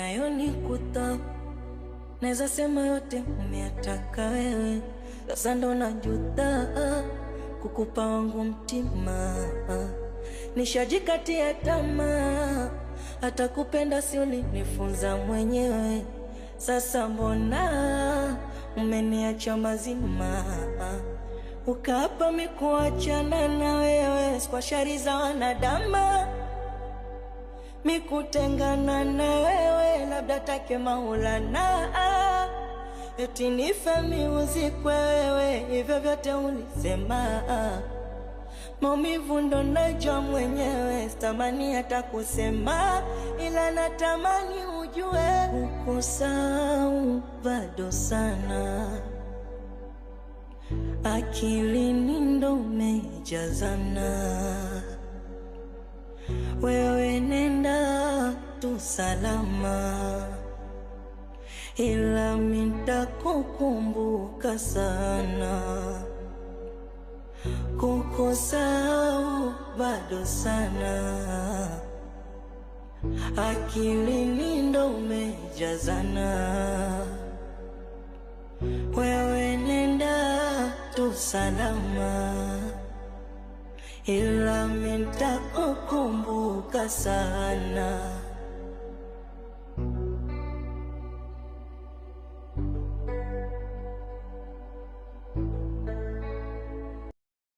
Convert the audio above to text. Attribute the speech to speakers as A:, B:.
A: yanayonikuta. Naweza sema yote umeyataka wewe, sasa ndo najuta kukupa wangu mtima. Nishajikatia tamaa, hata kupenda si ulinifunza mwenyewe. Sasa mbona umeniacha mazima, ukapa mikuachana na wewe kwa shari za wanadamu, mikutengana na wewe labda take Maulana, eti nife miuzikwe wewe, hivyo vyote ulisema. Maumivu ndo najua mwenyewe, sitamani hata kusema, ila natamani ujue kukusahau bado sana. Akilini ndo umejazana, wewe nenda tu salama, ila nitakukumbuka sana. Kukusahau bado sana, akilini ndo umejazana, wewe nenda tu salama, ila nitakukumbuka sana.